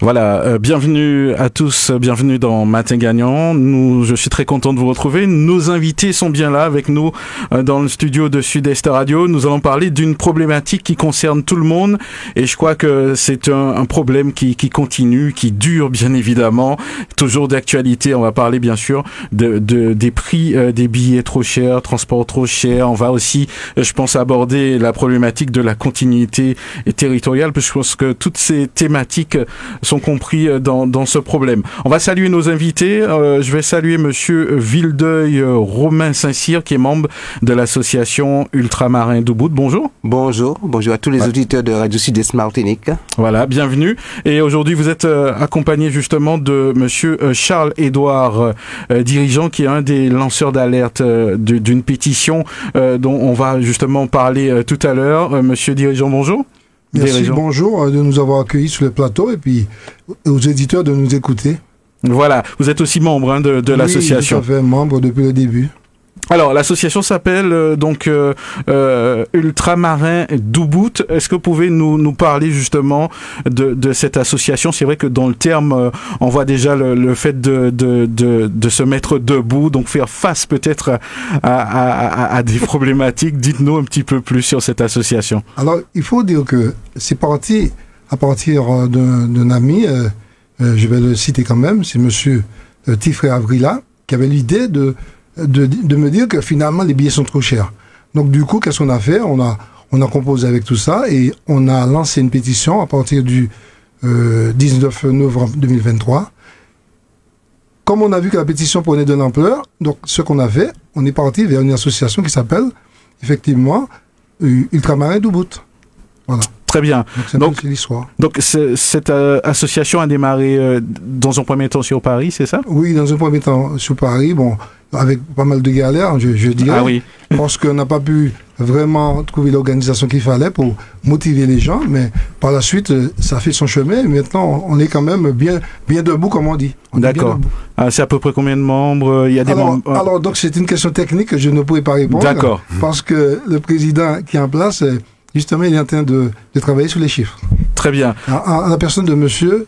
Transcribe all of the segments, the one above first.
Voilà, bienvenue à tous, bienvenue dans Matin Gagnant. Je suis très content de vous retrouver. Nos invités sont bien là avec nous dans le studio de Sud-Est Radio. Nous allons parler d'une problématique qui concerne tout le monde et je crois que c'est un problème qui continue, qui dure bien évidemment, toujours d'actualité. On va parler bien sûr des prix des billets trop chers, transport trop cher. On va aussi, je pense, aborder la problématique de la continuité territoriale, parce que je pense que toutes ces thématiques sont compris dans ce problème. On va saluer nos invités. Je vais saluer Monsieur Vildeuil Romain Saint-Cyr, qui est membre de l'association Ultramarin d'Ubud. Bonjour. Bonjour à tous les auditeurs de Radio Sud-Est Martinique. Voilà, bienvenue. Et aujourd'hui, vous êtes accompagné justement de Monsieur Charles-Édouard Dirigeant, qui est un des lanceurs d'alerte d'une pétition dont on va justement parler tout à l'heure. Monsieur Dirigeant, bonjour. Merci, bonjour de nous avoir accueillis sur le plateau et puis aux éditeurs de nous écouter. Voilà, vous êtes aussi membre de l'association. Oui, tout à fait, membre depuis le début. Alors, l'association s'appelle Ultramarin d'Ubud. Est-ce que vous pouvez nous parler justement de cette association? C'est vrai que dans le terme, on voit déjà le fait de se mettre debout, donc faire face peut-être à des problématiques. Dites-nous un petit peu plus sur cette association. Alors, il faut dire que c'est parti à partir d'un ami, je vais le citer quand même, c'est monsieur Tifré Avrila, qui avait l'idée de me dire que finalement les billets sont trop chers. Donc du coup, qu'est-ce qu'on a fait? On a composé avec tout ça et on a lancé une pétition à partir du 19 novembre 2023. Comme on a vu que la pétition prenait de l'ampleur, donc ce qu'on a fait, on est parti vers une association qui s'appelle effectivement Ultramarin d'Ubud. Voilà. Très bien. Donc l'histoire. Donc cette association a démarré dans un premier temps sur Paris, c'est ça? Oui, dans un premier temps sur Paris, bon, avec pas mal de galères, je dirais. Ah oui. Parce qu'on n'a pas pu vraiment trouver l'organisation qu'il fallait pour motiver les gens, mais par la suite, ça fait son chemin. Et maintenant, on est quand même bien debout, comme on dit. D'accord. C'est à peu près combien de membres? Il y a des membres. Alors, donc, c'est une question technique que je ne pourrais pas répondre. D'accord. Parce que le président qui est en place, justement, il est en train de travailler sur les chiffres. Très bien. En la personne de monsieur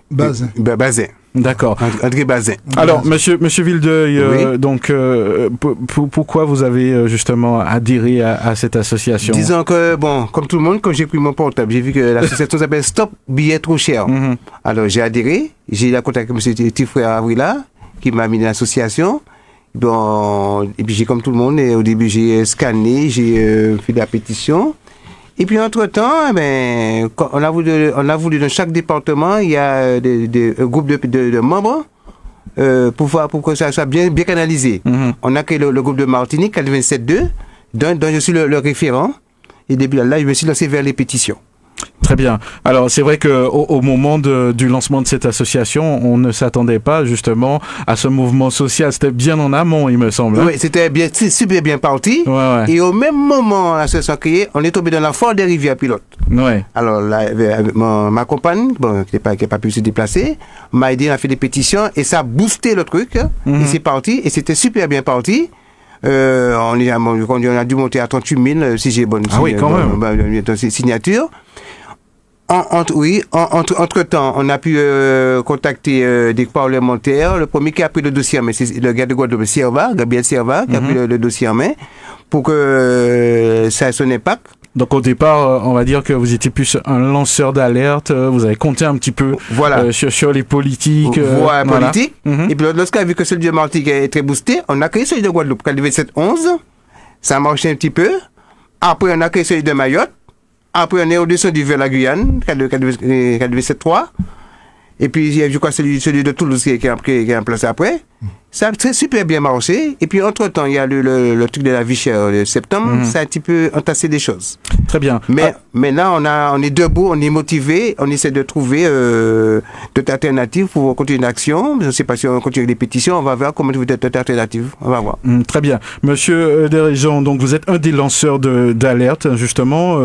Bazin. Bazin. D'accord. André Bazin. Alors, monsieur Vildeuil, oui. donc, pourquoi vous avez justement adhéré à cette association? Disons que, bon, comme tout le monde, quand j'ai pris mon portable, j'ai vu que l'association s'appelle Stop Billets Trop Chers. Alors, j'ai adhéré, j'ai eu la contact avec monsieur Tifré Avrila, qui m'a mis dans l'association. Bon, et puis j'ai comme tout le monde, et au début j'ai scanné, j'ai fait de la pétition. Et puis entre-temps, on a voulu dans chaque département, il y a un groupe de membres pour que ça soit bien canalisé. On a créé le groupe de Martinique, 87.2, dont je suis le référent. Et depuis là, je me suis lancé vers les pétitions. Très bien. Alors, c'est vrai qu'au moment du lancement de cette association, on ne s'attendait pas justement à ce mouvement social. C'était bien en amont, il me semble. Oui, c'était super bien parti. Ouais. Et au même moment, l'association créée, on est tombé dans la foire des rivières pilotes. Ouais. Alors, là, ma compagne, bon, qui n'a pas pu se déplacer, m'a aidé à faire des pétitions et ça a boosté le truc. Et c'est parti. Et c'était super bien parti. On a dû monter à 38 000, si j'ai bonne signature. Entre-temps, on a pu contacter des parlementaires. Le premier qui a pris le dossier en main, c'est le gars de Guadeloupe, Gabriel Serva, qui a pris le dossier en main pour que ça ait son impact. Donc au départ, on va dire que vous étiez plus un lanceur d'alerte, vous avez compté un petit peu sur les politiques. Politique. Et puis lorsqu'on a vu que celui de Martinique est très boosté, on a créé celui de Guadeloupe, 4711, ça a marché un petit peu. Après, on a créé celui de Mayotte. Après, on est au-dessus vers la Guyane, 47.3. Et puis, je crois celui de Toulouse qui est en place après. Ça a très super bien marché. Et puis, entre-temps, il y a le truc de la vie chère de septembre. Ça a un petit peu entassé des choses. Très bien. Mais maintenant, on est debout, on est motivé, on essaie de trouver d'autres alternatives pour continuer l'action. Je ne sais pas si on continue les pétitions, on va voir comment trouver d'autres alternatives. On va voir. Très bien. Monsieur Dirigeant, donc vous êtes un des lanceurs d'alerte, justement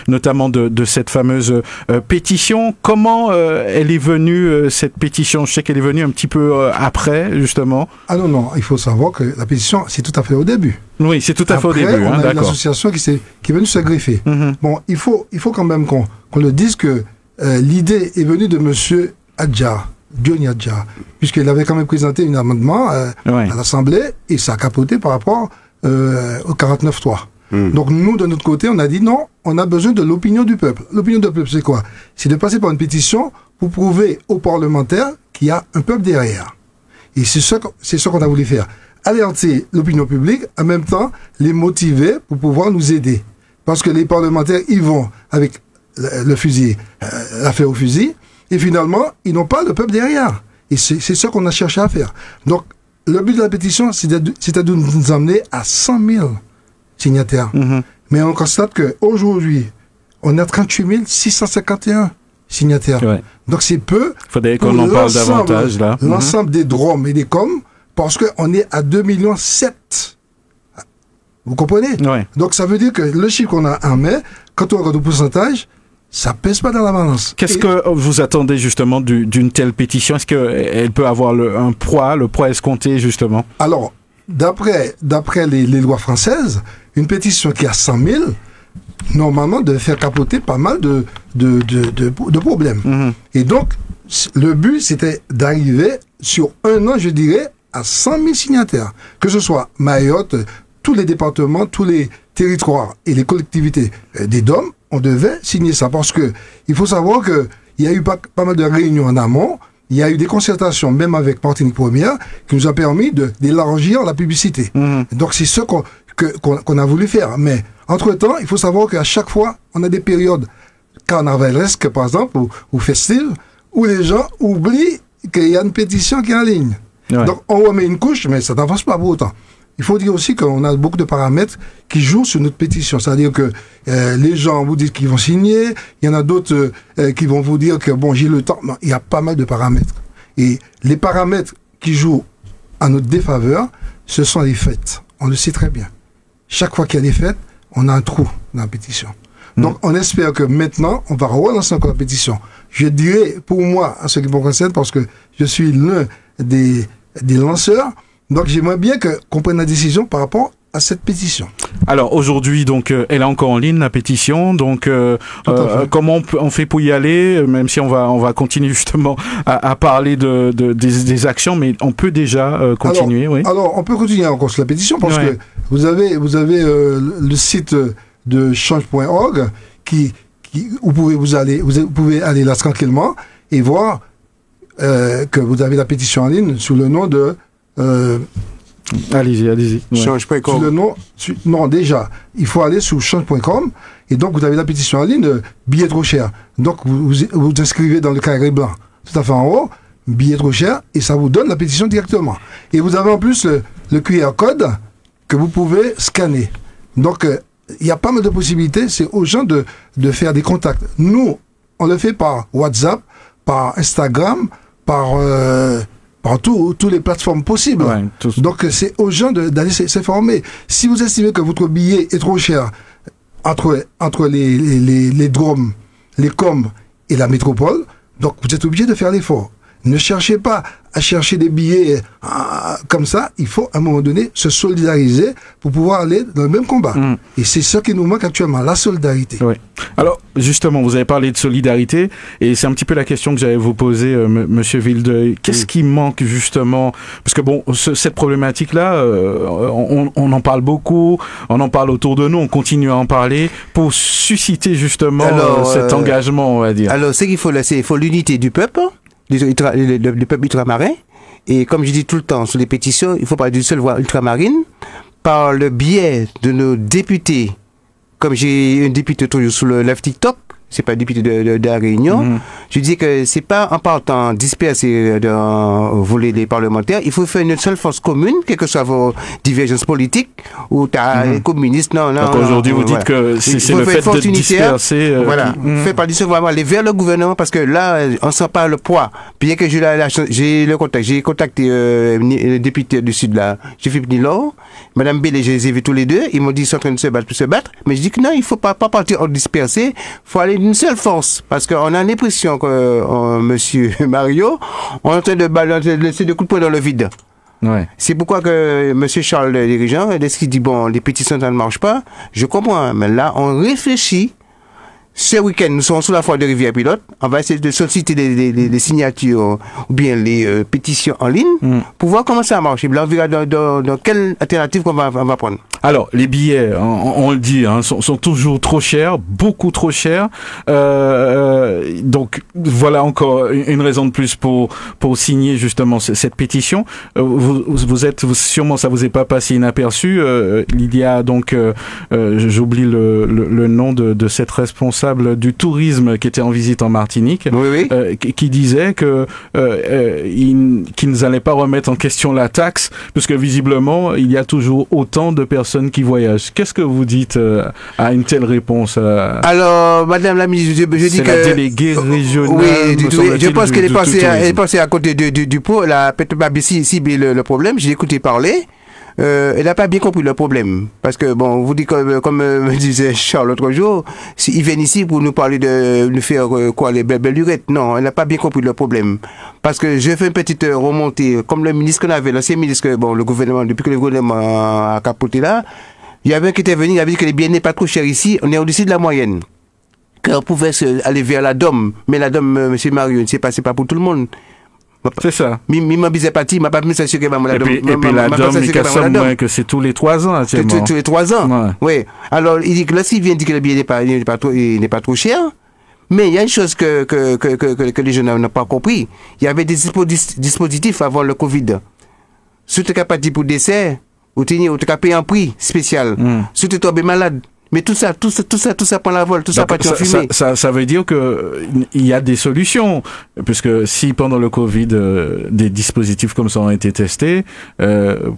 notamment de cette fameuse pétition. Comment elle est venue, cette pétition? Je sais qu'elle est venue un petit peu après, justement. Ah non, il faut savoir que la pétition, c'est tout à fait au début. Oui, c'est tout à fait au début. On a une association qui est venue se greffer. Bon, il faut quand même qu'on le dise que l'idée est venue de monsieur Adjar, Johnny Adjar, puisqu'il avait quand même présenté un amendement à l'Assemblée et ça a capoté par rapport au 49.3. Donc nous, de notre côté, on a dit non, on a besoin de l'opinion du peuple. L'opinion du peuple, c'est quoi? C'est de passer par une pétition pour prouver aux parlementaires qu'il y a un peuple derrière. Et c'est ce qu'on a voulu faire. Alerter l'opinion publique, en même temps, les motiver pour pouvoir nous aider. Parce que les parlementaires, ils vont avec le fusil, l'affaire au fusil, et finalement, ils n'ont pas le peuple derrière. Et c'est ce qu'on a cherché à faire. Donc, le but de la pétition, c'était de nous emmener à 100 000 signataires. Mais on constate qu'aujourd'hui, on a 38 651 signataires. Donc c'est peu. Il faudrait qu'on en parle davantage là. L'ensemble des DROM et des COM, parce qu'on est à 2,7 millions. Vous comprenez? Donc ça veut dire que le chiffre qu'on a en mai, quand on regarde le pourcentage, ça pèse pas dans la balance. Qu'est-ce que vous attendez justement d'une telle pétition? Est-ce qu'elle peut avoir le poids escompté justement? Alors, d'après les lois françaises, une pétition qui a 100 000, normalement, devait faire capoter pas mal de problèmes. Et donc, le but, c'était d'arriver sur un an, je dirais, à 100 000 signataires. Que ce soit Mayotte, tous les départements, tous les territoires et les collectivités des DOM, on devait signer ça. Parce que il faut savoir qu'il y a eu pas mal de réunions en amont. Il y a eu des concertations, même avec Martinique Première, qui nous a permis d'élargir la publicité. Donc c'est ce qu'on a voulu faire. Mais entre-temps, il faut savoir qu'à chaque fois, on a des périodes carnavalesques, par exemple, ou festives, où les gens oublient qu'il y a une pétition qui est en ligne. Donc on remet une couche, mais ça n'avance pas pour autant. Il faut dire aussi qu'on a beaucoup de paramètres qui jouent sur notre pétition. C'est-à-dire que les gens vous disent qu'ils vont signer, il y en a d'autres qui vont vous dire que bon, j'ai le temps. Non, il y a pas mal de paramètres. Et les paramètres qui jouent à notre défaveur, ce sont les fêtes. On le sait très bien. Chaque fois qu'il y a des fêtes, on a un trou dans la pétition. Donc on espère que maintenant, on va relancer encore la pétition. Je dirais, pour moi, à ce qui me concerne, parce que je suis l'un des lanceurs, donc j'aimerais bien qu'on prenne la décision par rapport à cette pétition. Alors aujourd'hui, donc, elle est encore en ligne, la pétition. Donc, comment on fait pour y aller, même si on va continuer justement à parler des actions, mais on peut déjà continuer. Alors, on peut continuer encore sur la pétition parce que vous avez le site de change.org où vous pouvez aller là tranquillement et voir que vous avez la pétition en ligne sous le nom de allez-y. Change.com. Non, déjà, il faut aller sur change.com et donc vous avez la pétition en ligne de billets trop chers. Donc vous inscrivez dans le carré blanc tout à fait en haut, billets trop chers, et ça vous donne la pétition directement. Et vous avez en plus le QR code que vous pouvez scanner. Donc il y a pas mal de possibilités, c'est aux gens de faire des contacts. Nous, on le fait par WhatsApp, par Instagram, par toutes les plateformes possibles. Donc c'est aux gens d'aller s'informer. Si vous estimez que votre billet est trop cher entre les DROM, les COM et la métropole, donc vous êtes obligé de faire l'effort. Ne cherchez pas à chercher des billets comme ça. Il faut à un moment donné se solidariser pour pouvoir aller dans le même combat. Et c'est ce qui nous manque actuellement, la solidarité. Alors justement, vous avez parlé de solidarité et c'est un petit peu la question que j'allais vous poser, Monsieur Vildeuil. Qu'est-ce qui manque justement? Parce que bon, cette problématique-là, on en parle beaucoup, on en parle autour de nous, on continue à en parler pour susciter justement cet engagement, on va dire. Alors, ce qu'il faut là, il faut l'unité du peuple. Du peuple ultramarin. Et comme je dis tout le temps sur les pétitions, il faut parler d'une seule voix ultramarine par le biais de nos députés. Comme j'ai un député toujours sur le live TikTok, c'est pas un député de la Réunion, je dis que c'est pas en partant disperser dans voler des parlementaires, il faut faire une seule force commune, quelles que soient vos divergences politiques, ou t'as les communistes, non. Donc aujourd'hui, vous dites que c'est le fait de disperser. Fait par disperser, aller vers le gouvernement, parce que là, on sent pas le poids. Bien que j'ai le contact, j'ai contacté le député du Sud, là, Philippe Nilor, Madame Bélé, je les ai vus tous les deux, ils m'ont dit qu'ils sont en train de se battre pour se battre, mais je dis que non, il faut pas partir en disperser, faut aller d'une seule force, parce qu'on a l'impression que Monsieur Mario, on est en train de laisser des coups de poing dans le vide. C'est pourquoi que Monsieur Charles, le dirigeant, est-ce qu'il dit bon, les pétitions ça ne marche pas, je comprends, mais là on réfléchit ce week-end, nous serons sous la foire de Rivière-Pilote. On va essayer de solliciter les signatures ou bien les pétitions en ligne pour voir comment ça marche. Et là, on verra dans quelle alternative on va prendre. Alors, les billets, on le dit, hein, sont toujours trop chers, beaucoup trop chers. Donc, voilà encore une raison de plus pour signer justement cette pétition. Sûrement, ça vous est pas passé inaperçu. Il y a donc, j'oublie le nom de cette responsable du tourisme qui était en visite en Martinique, oui. Qui disait que qu'ils n'allaient pas remettre en question la taxe, puisque visiblement, il y a toujours autant de personnes qui voyagent. Qu'est-ce que vous dites à une telle réponse Alors, Madame la ministre, je dis que... C'est la déléguée régionale. Oui, je pense qu'elle est passée à côté du pot. Elle a peut-être pas bien ciblé le problème. J'ai écouté parler. Elle n'a pas bien compris le problème. Parce que, bon, on vous dit comme me disait Charles l'autre jour, ils viennent ici pour nous parler de nous faire les belles lurettes. Non, elle n'a pas bien compris le problème. Parce que je fais une petite remontée, comme le ministre qu'on avait, l'ancien ministre, le gouvernement, depuis que le gouvernement a capoté là, il y avait un qui était venu, il avait dit que les billets n'est pas trop chers ici, on est au-dessus de la moyenne. Qu'on pouvait aller vers la DOM, mais la DOM, M. Mario, c'est pas pour tout le monde. C'est ça. M'a bisé parti, m'a pas mis ça sur que la DOM. Et puis la DOM, il casse moins que c'est tous les 3 ans, actuellement. Tous les 3 ans. Ouais. Oui. Alors, il dit que là, s'il vient dire que le billet n'est pas trop cher, mais il y a une chose que les jeunes n'ont pas compris. Il y avait des dispositifs avant le Covid. Si tu n'es pas dit pour décès, ou tu as payé un prix spécial. Si tu es tombé malade. Mais tout ça prend la vol, tout ça part en fumée. Ça veut dire que il y a des solutions, puisque si pendant le Covid des dispositifs comme ça ont été testés,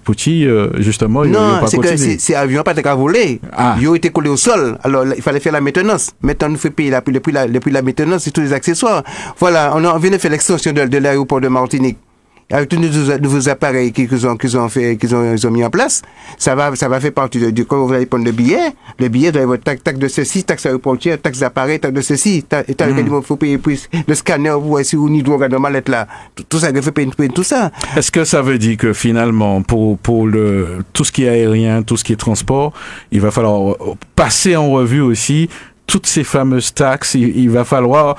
Pouty justement, il non, c'est que c'est avion pas qu'à voler. Ils ont été collés au sol. Alors il fallait faire la maintenance. Maintenant nous fait payer le prix la maintenance et tous les accessoires. Voilà, on vient de faire l'extension de l'aéroport de Martinique. Avec tous les nouveaux appareils qu'ils ont mis en place, ça va faire partie du quand vous allez prendre le billet doit avoir taxe de ceci, taxe aéroportière, taxe d'appareil, taxe de ceci, il faut payer le scanner, vous voyez si vous n'y doit regarder mal être là. Tout ça, il faut payer tout ça. Est-ce que ça veut dire que finalement, pour tout ce qui est aérien, tout ce qui est transport, il va falloir passer en revue aussi toutes ces fameuses taxes, il va falloir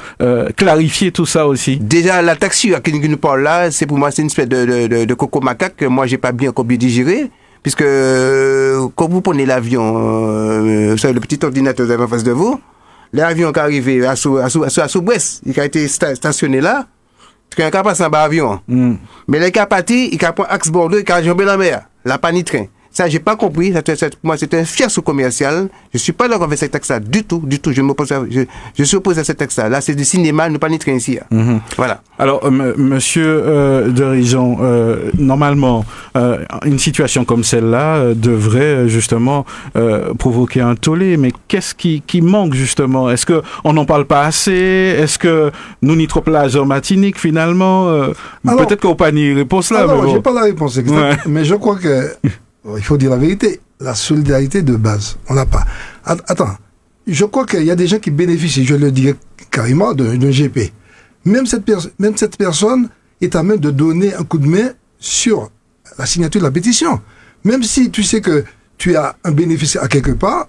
clarifier tout ça aussi. Déjà, la taxe à qui nous parle là, c'est pour moi, c'est une espèce de coco macaque que moi, j'ai pas bien encore bien digéré, puisque quand vous prenez l'avion, vous savez, le petit ordinateur que vous avez en face de vous, l'avion qui est arrivé à Soubouès, il a été stationné là, il a passé en bas avion. Mais là, il a parti, il a pris axe Bordeaux, il a jambé la mer, la panique train. Ça, j'ai pas compris. Pour moi, c'est un fier sous-commercial. Je suis pas d'accord avec cette taxe-là du tout. Je suis opposé à cette taxe-là. Là, c'est du cinéma, nous pas ni train ici. Voilà. Alors, monsieur Dirigeant, normalement, une situation comme celle-là devrait justement provoquer un tollé. Mais qu'est-ce qui manque justement? Est-ce que on n'en parle pas assez? Est-ce que nous n'y trop plage en Martinique finalement? Peut-être qu'on n'a pas ni réponse là. Non, j'ai pas la réponse exacte. Mais je crois que il faut dire la vérité, la solidarité de base, on n'a pas. Attends, je crois qu'il y a des gens qui bénéficient, je le dis carrément, d'un GP. Même cette personne est à même de donner un coup de main sur la signature de la pétition. Même si tu sais que tu as un bénéfice à quelque part,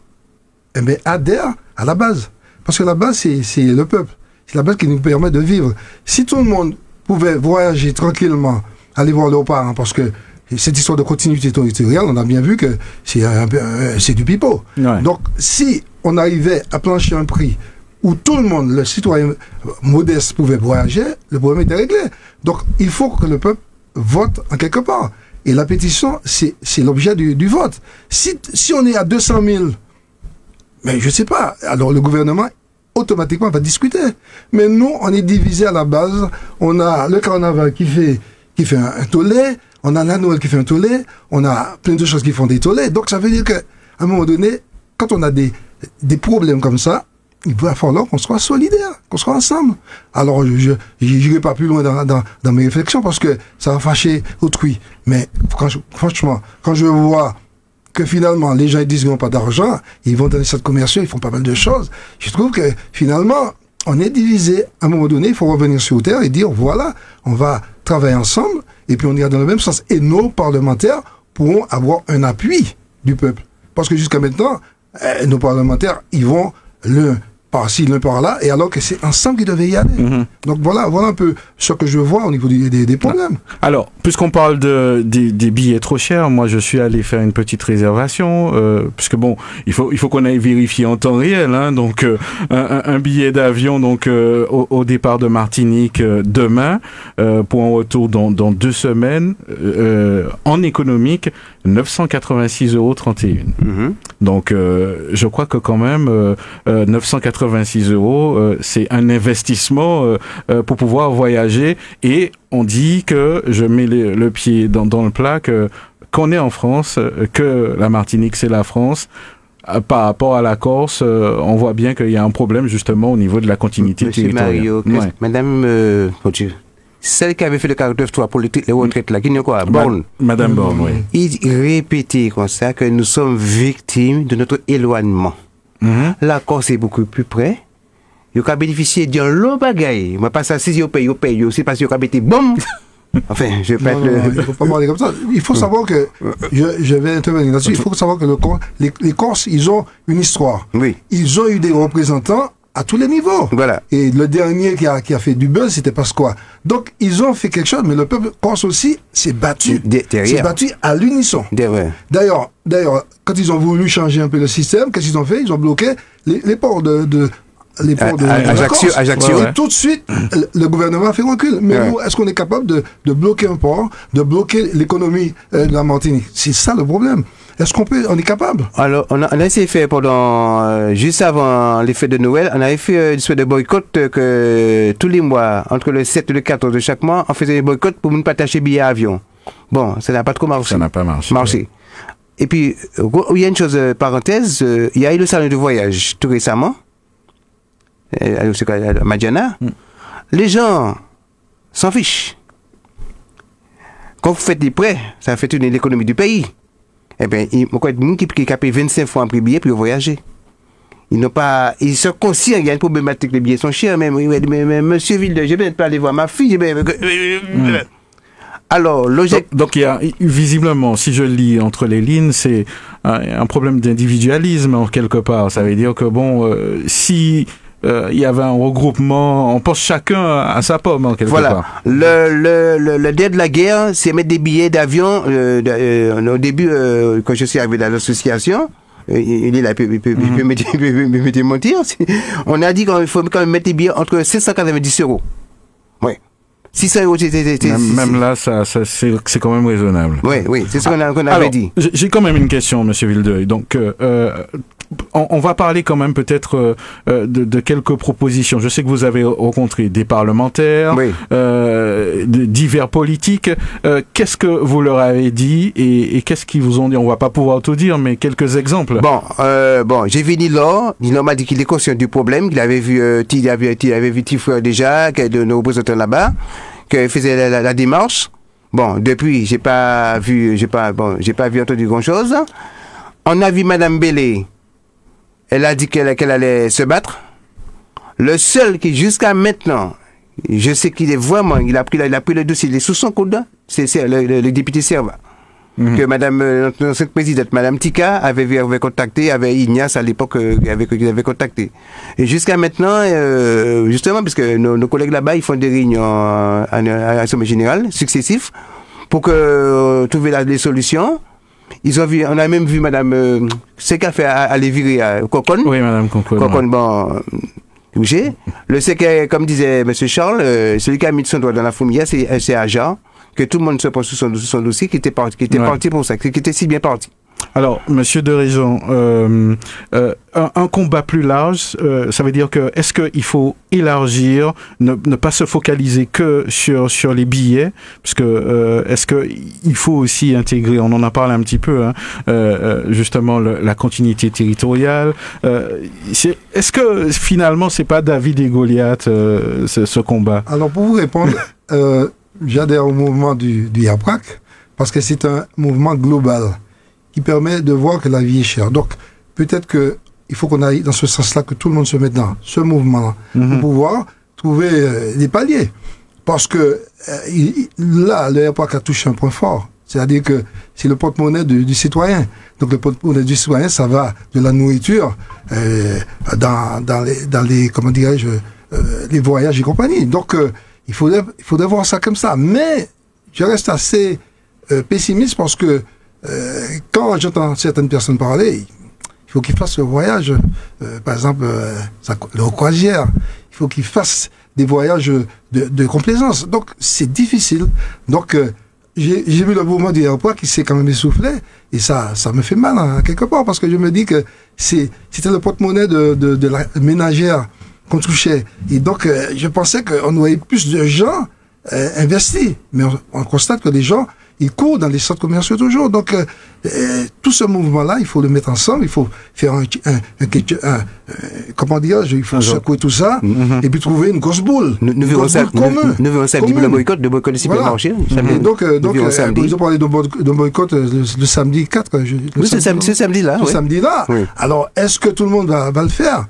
eh bien, adhère à la base. Parce que la base, c'est le peuple. C'est la base qui nous permet de vivre. Si tout le monde pouvait voyager tranquillement, aller voir leurs parents, parce que cette histoire de continuité territoriale, on a bien vu que c'est du pipeau. Ouais. Donc, si on arrivait à plancher un prix où tout le monde, le citoyen modeste pouvait voyager, le problème était réglé. Donc, il faut que le peuple vote en quelque part. Et la pétition, c'est l'objet du vote. Si on est à 200 000, mais je sais pas, alors le gouvernement automatiquement va discuter. Mais nous, on est divisé à la base. On a le carnaval qui fait un tollé. On a la Noël qui fait un tollé, on a plein de choses qui font des tollés. Donc ça veut dire qu'à un moment donné, quand on a des problèmes comme ça, il va falloir qu'on soit solidaire, qu'on soit ensemble. Alors je n'irai pas plus loin dans mes réflexions parce que ça va fâcher autrui. Mais franchement, quand je vois que finalement les gens ils disent qu'ils n'ont pas d'argent, ils vont dans les centres commerciaux, ils font pas mal de choses, je trouve que finalement on est divisé. À un moment donné, il faut revenir sur terre et dire voilà, on va travailler ensemble. Et puis on ira dans le même sens. Et nos parlementaires pourront avoir un appui du peuple. Parce que jusqu'à maintenant, nos parlementaires, ils vont l'un par-ci, l'un par-là, et alors que c'est ensemble qu'ils devaient y aller. Donc voilà un peu ce que je vois au niveau des problèmes. Alors, puisqu'on parle des billets trop chers, moi je suis allé faire une petite réservation, puisque bon, il faut qu'on aille vérifier en temps réel, hein, donc un billet d'avion donc au départ de Martinique demain, pour un retour dans 2 semaines, en économique, 986,31 €. Donc je crois que quand même 986 €, c'est un investissement pour pouvoir voyager, et on dit que, je mets le pied dans le plat, qu'on est en France, que la Martinique c'est la France. Par rapport à la Corse, on voit bien qu'il y a un problème justement au niveau de la continuité territoriale. Mario, Madame, celle qui avait fait le 49.3 pour les retraites là, qui n'est quoi, Borne. Madame Borne, oui. Il répétait comme ça que nous sommes victimes de notre éloignement. La Corse est beaucoup plus près. Il a bénéficié d'un long bagaille. Moi, pas ça, si je paye, aussi parce qu'il a été bon. Enfin, je vais pas être il ne faut pas parler comme ça. Il faut savoir que, je vais intervenir là-dessus, il faut savoir que les Corses, ils ont une histoire. Oui. Ils ont eu des représentants à tous les niveaux. Voilà. Et le dernier qui a fait du buzz, c'était Pasqua. Donc, ils ont fait quelque chose, mais le peuple corse aussi s'est battu. S'est battu à l'unisson. D'ailleurs, quand ils ont voulu changer un peu le système, qu'est-ce qu'ils ont fait? Ils ont bloqué les ports de Ajaccio. Et tout de suite, le gouvernement a fait recul. Mais nous, est-ce qu'on est capable de bloquer un port, de bloquer l'économie de la Martinique? C'est ça le problème. Est-ce on est capable? Alors, on a essayé de faire pendant, juste avant les fêtes de Noël, on avait fait une espèce de boycott que tous les mois, entre le 7 et le 14 de chaque mois, on faisait des boycotts pour ne pas attacher billets à avion. Bon, ça n'a pas trop marché. Ça n'a pas marché. Et puis, il y a une chose, parenthèse, il y a eu le salon de voyage tout récemment, à Madiana. Les gens s'en fichent. Quand vous faites des prêts, ça fait tourner l'économie du pays. Eh bien, il y a des gens qui payent 25 fois un prix billet pour voyager. Ils sont conscients qu'il y a une problématique, les billets sont chers. Mais monsieur Vilde, je vais pas aller voir ma fille. Alors, logique. Donc, il y a visiblement, si je lis entre les lignes, c'est un problème d'individualisme en quelque part. Ça veut dire que bon, si il y avait un regroupement, on pense chacun à sa pomme en quelque part. Le dé de la guerre, c'est mettre des billets d'avion. Au début, quand je suis arrivé dans l'association, il est là, il peut me démentir. On a dit qu'il faut quand même mettre des billets entre 590 €. Oui. 600 €, même là, c'est quand même raisonnable. Oui, c'est ce qu'on avait dit. J'ai quand même une question, monsieur Vildeuil. Donc, on va parler quand même peut-être de quelques propositions. Je sais que vous avez rencontré des parlementaires, divers politiques. Qu'est-ce que vous leur avez dit et qu'est-ce qu'ils vous ont dit? On va pas pouvoir tout dire, mais quelques exemples. Bon, j'ai vu Nilo m'a dit qu'il est conscient du problème, qu'il avait vu, il avait vu Tifreur déjà, de nos représentants là-bas, qu'il faisait la démarche. Bon, depuis, j'ai pas vu entendu grand-chose. On a vu Madame Bellé. Elle a dit qu'elle allait se battre. Le seul qui, jusqu'à maintenant, je sais qu'il est vraiment, il a pris le dossier, il est sous son coude, c'est le député Serva. Que Madame, notre présidente, Madame Tika, avait contacté, avait Ignace à l'époque, avait contacté. Et jusqu'à maintenant, justement, parce que nos collègues là-bas, ils font des réunions à l'Assemblée générale, successifs, pour trouver les solutions. On a même vu Madame, ce qu'a fait aller virer à Cocon. Oui, Madame Cocon. Bon, touché. Le secret, comme disait M. Charles, celui qui a mis son doigt dans la fourmilière, c'est Aja, que tout le monde se pose sur son dossier, qui était parti pour ça, qui était si bien parti. Alors, Monsieur de Réjean, un combat plus large, ça veut dire que est-ce qu'il faut élargir, ne pas se focaliser que sur les billets, parce que est-ce que il faut aussi intégrer, on en a parlé un petit peu, justement la continuité territoriale. Est-ce que finalement c'est pas David et Goliath ce combat? Alors pour vous répondre, j'adhère au mouvement du YAPRAC parce que c'est un mouvement global qui permet de voir que la vie est chère. Donc, peut-être qu'il faut qu'on aille dans ce sens-là, que tout le monde se mette dans ce mouvement-là, pour pouvoir trouver des paliers. Parce que là, le YAPRAC a touché un point fort. C'est-à-dire que c'est le porte-monnaie du citoyen. Donc le porte-monnaie du citoyen, ça va de la nourriture dans les comment dirais-je les voyages et compagnie. Donc il faudrait voir ça comme ça. Mais je reste assez pessimiste parce que quand j'entends certaines personnes parler, il faut qu'ils fassent le voyage, par exemple, le croisière. Il faut qu'ils fassent des voyages de complaisance. Donc, c'est difficile. Donc, j'ai vu le mouvement du aéroport qui s'est quand même essoufflé. Et ça me fait mal, hein, quelque part, parce que je me dis que c'était le porte-monnaie de la ménagère qu'on touchait. Et donc, je pensais qu'on aurait plus de gens investis. Mais on constate que les gens, ils courent dans les centres commerciaux toujours. Donc, tout ce mouvement-là, il faut le mettre ensemble. Il faut faire comment dire, il faut secouer tout ça et puis trouver une grosse boule. Nous verrons ça samedi pour le boycott des supermarchés. Et donc ils ont parlé d'un boycott le samedi 4. Oui, ce samedi-là. Ce samedi-là. Oui. Alors, est-ce que tout le monde va le faire?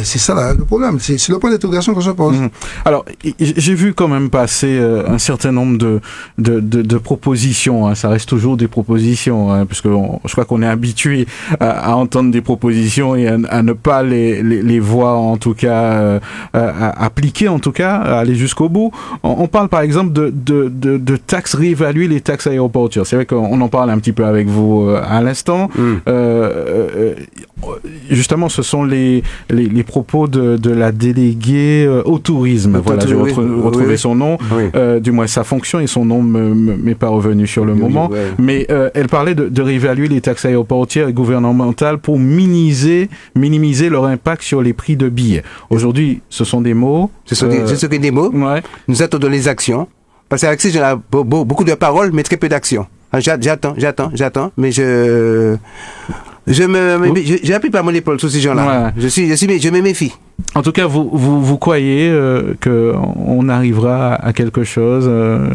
C'est ça le problème, c'est le point d'interrogation qu'on se pose. Alors, j'ai vu quand même passer un certain nombre de propositions, hein. Ça reste toujours des propositions, hein, puisque je crois qu'on est habitué à entendre des propositions et à ne pas les voir, en tout cas, à appliquer, en tout cas, à aller jusqu'au bout. On parle par exemple de taxes, réévaluer les taxes aéroportuaires. C'est vrai qu'on en parle un petit peu avec vous à l'instant. Justement, ce sont les propos de la déléguée au tourisme. Voilà, j'ai retrouvé son nom, du moins sa fonction, et son nom m'est pas revenu sur le moment. Mais elle parlait de réévaluer les taxes aéroportières et gouvernementales pour minimiser leur impact sur les prix de billets. Aujourd'hui, ce sont des mots. Ce sont des mots. Ouais. Nous attendons les actions. Parce qu'avec ça, j'en ai beaucoup de paroles, mais très peu d'actions. J'attends, mais j'appuie pas mon épaule sur ces gens-là. Ouais. Je me méfie. En tout cas, vous croyez qu'on arrivera à quelque chose.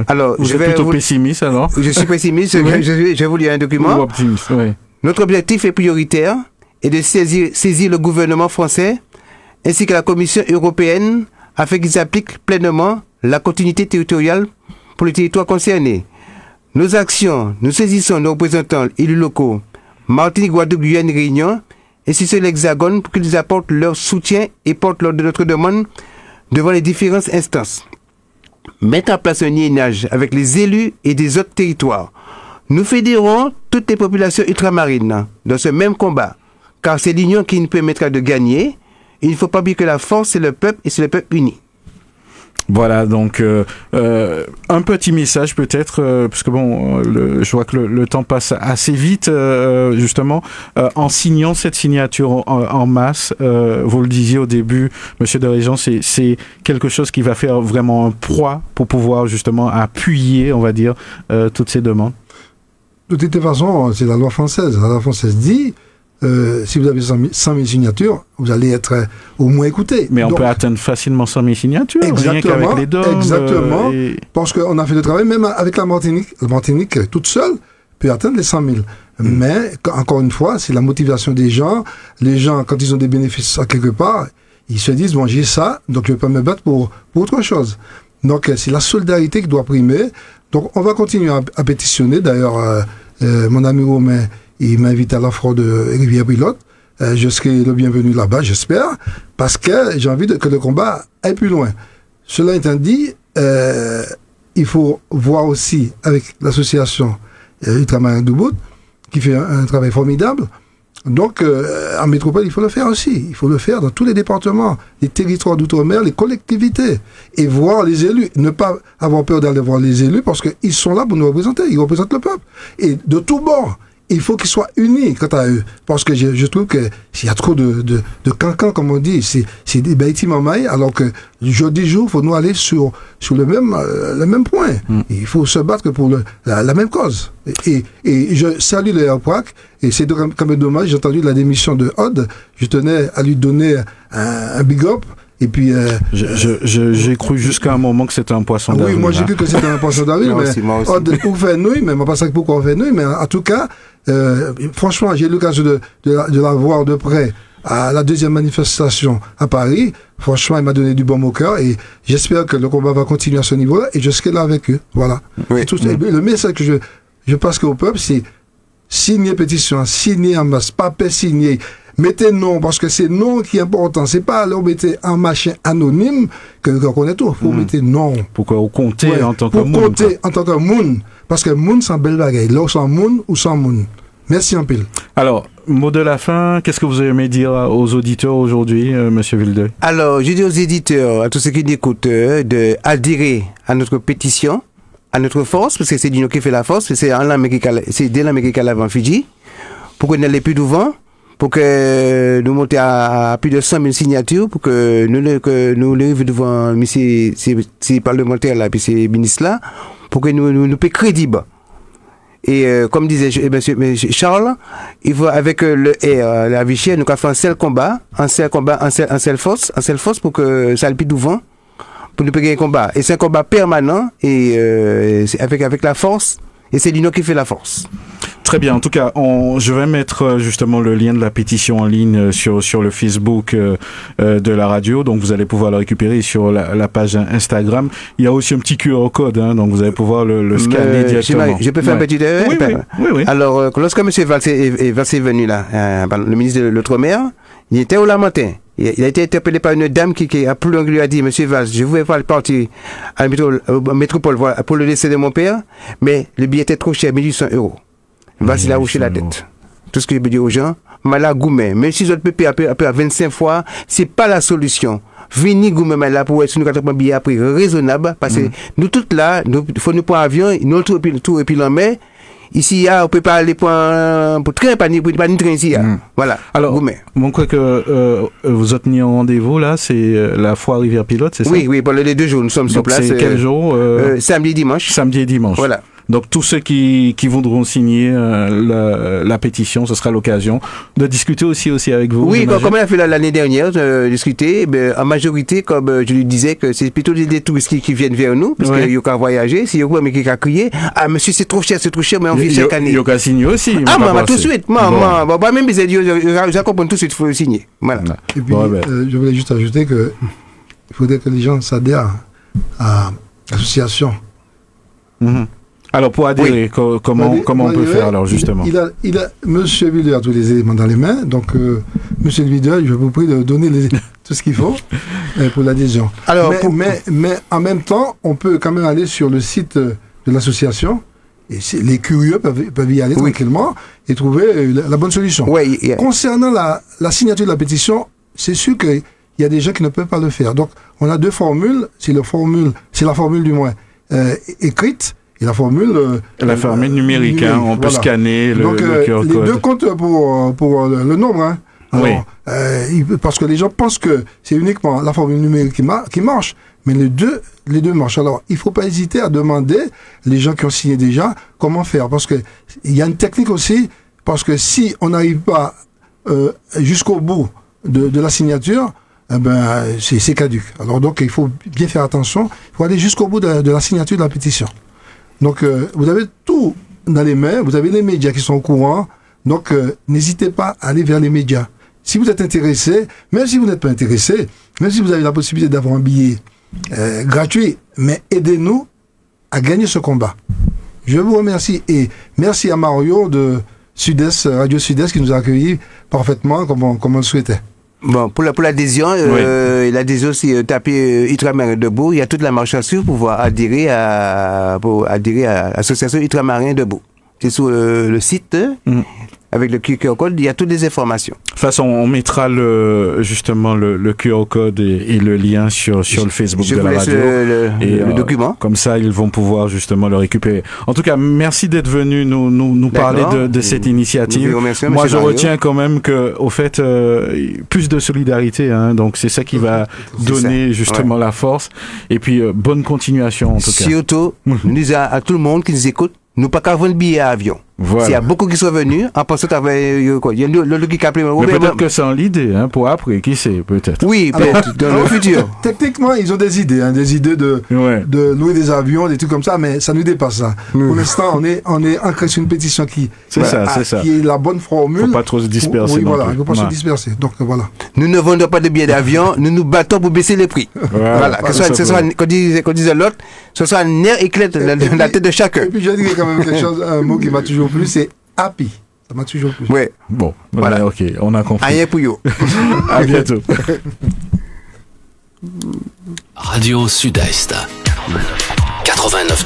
Alors, vous êtes plutôt pessimiste, alors? Je suis pessimiste. Je vais vous lire un document. Ou optimiste, oui. Notre objectif est prioritaire et de saisir le gouvernement français ainsi que la Commission européenne afin qu'ils appliquent pleinement la continuité territoriale pour les territoires concernés. Nos actions, nous saisissons nos représentants élus locaux, Martinique, Guadeloupe, Guyane, Réunion, ainsi sur l'Hexagone pour qu'ils apportent leur soutien et portent notre demande devant les différentes instances. Mettre en place un liaisonnage avec les élus et des autres territoires. Nous fédérons toutes les populations ultramarines dans ce même combat, car c'est l'union qui nous permettra de gagner. Il ne faut pas oublier que la force, c'est le peuple et c'est le peuple uni. Voilà, donc un petit message peut-être, parce que bon, je vois que le temps passe assez vite, justement, en signant cette signature en masse, vous le disiez au début, Monsieur Dirigeant, c'est quelque chose qui va faire vraiment un poids pour pouvoir justement appuyer, on va dire, toutes ces demandes. De toute façon, c'est la loi française. La loi française dit, si vous avez 100 000 signatures, vous allez être au moins écouté. Mais on peut atteindre facilement 100 000 signatures, rien qu'avec les DOM. Exactement, parce qu'on a fait le travail, même avec la Martinique. La Martinique, toute seule, peut atteindre les 100 000. Mais, encore une fois, c'est la motivation des gens. Les gens, quand ils ont des bénéfices à quelque part, ils se disent, bon, j'ai ça, donc je ne vais pas me battre pour autre chose. Donc, c'est la solidarité qui doit primer. Donc, on va continuer à pétitionner. D'ailleurs, mon ami Romain, il m'invite à l'offre de Rivière-Pilote. Je serai le bienvenu là-bas, j'espère, parce que j'ai envie que le combat aille plus loin. Cela étant dit, il faut voir aussi avec l'association Ultramarine d'Ubud, qui fait un travail formidable. Donc, en métropole, il faut le faire aussi. Il faut le faire dans tous les départements, les territoires d'outre-mer, les collectivités. Et voir les élus. Ne pas avoir peur d'aller voir les élus, parce qu'ils sont là pour nous représenter. Ils représentent le peuple. Et de tous bords. Il faut qu'ils soient unis quant à eux. Parce que je trouve que s'il y a trop de cancans, comme on dit, c'est des bêtises mamailles, alors que jour du jour, il faut nous aller sur le même point. Il faut se battre pour la même cause. Et je salue le RPRAC, et c'est quand même dommage, j'ai entendu la démission de Odd, je tenais à lui donner un big up. Et puis, j'ai cru jusqu'à un moment que c'était un poisson d'avril. Oui, moi j'ai cru que c'était un poisson d'avril, mais on fait nouille, mais on pas ça pourquoi on fait nouille, mais en tout cas, franchement, j'ai eu l'occasion de la voir de près à la deuxième manifestation à Paris. Franchement, il m'a donné du baume au cœur et j'espère que le combat va continuer à ce niveau-là et je serai là avec eux. Voilà. Oui. Le message que je pense qu'au peuple, c'est signer pétition, signer en masse, pas signer. Mettez non, parce que c'est non qui est important. C'est pas alors mettez un machin anonyme qu'on connaît tout. Faut mettre non. Pourquoi au compter en tant que moun? Pour compter en tant que moun. Parce que moun, c'est un bel bagage. Là, sans moun ou sans moun. Merci un peu. Alors, mot de la fin, qu'est-ce que vous aimez dire aux auditeurs aujourd'hui, Monsieur Wildeuil? Alors, je dis aux éditeurs, à tous ceux qui écoutent, d'adhérer à notre pétition, à notre force, parce que c'est nous qui fait la force, c'est dès l'Amérique à l'avant Fidji, pour qu'on n'ait plus devant, pour que nous montions à plus de 100 000 signatures, pour que nous arrivions devant ces parlementaires-là, puis ces ministres-là, pour que nous soyons crédibles. Et comme disait monsieur Charles, il faut avec la Vichy, nous avons fait un seul combat, un seul force pour que ça aille plus devant, pour nous payer un combat. Et c'est un combat permanent, et avec la force, et c'est l'union qui fait la force. Très bien. En tout cas, je vais mettre justement le lien de la pétition en ligne sur le Facebook de la radio. Donc, vous allez pouvoir le récupérer sur la page Instagram. Il y a aussi un petit QR code, hein, donc vous allez pouvoir le scanner directement. Je peux faire un petit... Oui. Alors, lorsque M. Valls est venu là, le ministre de l'Outre-mer, il était au Lamentin. Il a été interpellé par une dame qui a plus lui a dit, Monsieur Valls, je voulais pas partir à la métropole pour le décès de mon père, mais le billet était trop cher, 1800 €. Valls, il a hoché la tête. Tout ce que je peux dire aux gens, Mala Goumé, même si je peux payer à 25 fois, c'est pas la solution. Venez Goumé là pour être nous un billet à prix raisonnable, parce que nous toutes là, il faut nous prendre avion, nous tout et puis en mer. Ici, on peut pas aller pour train, pas ni train ici. Voilà. Alors, Goumé. Bon, quoi que vous êtes mis en rendez-vous là, c'est la foire Rivière Pilote, c'est ça? Oui, pour les 2 jours, nous sommes sur place. C'est quel jour? Samedi et dimanche. Samedi et dimanche. Voilà. Donc tous ceux qui voudront signer la pétition, ce sera l'occasion de discuter aussi avec vous. Oui, comme on a fait l'année dernière, discuter, en majorité, comme je lui disais, que c'est plutôt des touristes qui viennent vers nous, parce qu'ils ont crier. Si il y a qui a crié, ah monsieur c'est trop cher, mais on vit chaque année. Il y a signer aussi. Ah maman, tout de suite, maman, même je comprends tout de suite, il faut signer. Voilà. Et puis, je voulais juste ajouter que il faudrait que les gens s'adhèrent à l'association. Alors, pour adhérer, comment on peut faire, alors, justement? Il a Monsieur Wildeuil a tous les éléments dans les mains, donc, Monsieur Wildeuil, je vous prie de donner tout ce qu'il faut pour l'adhésion. Mais en même temps, on peut quand même aller sur le site de l'association, et les curieux peuvent y aller tranquillement et trouver la bonne solution. Concernant la signature de la pétition, c'est sûr qu'il y a des gens qui ne peuvent pas le faire. Donc, on a 2 formules, c'est la formule du moins écrite, et la formule numérique, hein, on peut scanner le QR code. Les 2 comptent pour le nombre. Hein. Alors, parce que les gens pensent que c'est uniquement la formule numérique qui marche, mais les deux marchent. Alors, il ne faut pas hésiter à demander les gens qui ont signé déjà comment faire, parce que il y a une technique aussi, parce que si on n'arrive pas jusqu'au bout de la signature, c'est caduc. Alors donc, il faut bien faire attention. Il faut aller jusqu'au bout de la signature de la pétition. Donc, vous avez tout dans les mains, vous avez les médias qui sont au courant, donc n'hésitez pas à aller vers les médias. Si vous êtes intéressé, même si vous n'êtes pas intéressé, même si vous avez la possibilité d'avoir un billet gratuit, mais aidez-nous à gagner ce combat. Je vous remercie et merci à Mario de Sud-Est, Radio Sud-Est qui nous a accueillis parfaitement comme on le souhaitait. Bon, pour l'adhésion, l'adhésion, c'est taper Ultramarin Debout. Il y a toute la marche à suivre pour pouvoir adhérer à l'association Ultramarin Debout. C'est sur le site, avec le QR code, il y a toutes les informations. De toute façon, on mettra justement le QR code et le lien sur le Facebook de la radio. Le document. Comme ça, ils vont pouvoir justement le récupérer. En tout cas, merci d'être venu nous parler de cette initiative. Moi, je retiens quand même au fait, plus de solidarité, hein, donc c'est ça qui va donner justement la force. Et puis, bonne continuation en tout cas. Surtout, nous disons à tout le monde qui nous écoute, nous pas qu'à vendre billet à avion. Voilà. S'il y a beaucoup qui sont venus, en pensant quoi. Il y a le qui a appelé. Mais peut-être que c'est en l'idée, hein, pour après, qui sait, peut-être. Oui, peut-être, dans le futur. Techniquement, ils ont des idées de louer des avions, des trucs comme ça, mais ça nous dépasse ça. Pour l'instant, on est ancré sur une pétition qui est la bonne formule. Faut pas trop se disperser. Oui, voilà, il ne faut pas se disperser. Donc voilà. Nous ne vendons pas de billets d'avion, nous nous battons pour baisser les prix. Voilà. Que ce soit, qu'on disait l'autre, ce soit un nerf éclaté dans la tête de chacun. Et puis je dirais quand même quelque chose, un mot qui m'a toujours plu, c'est happy. Ça m'a toujours plu. Oui. Bon, voilà, ok, on a compris. Rien pour you. À bientôt. Radio Sud-Est 89.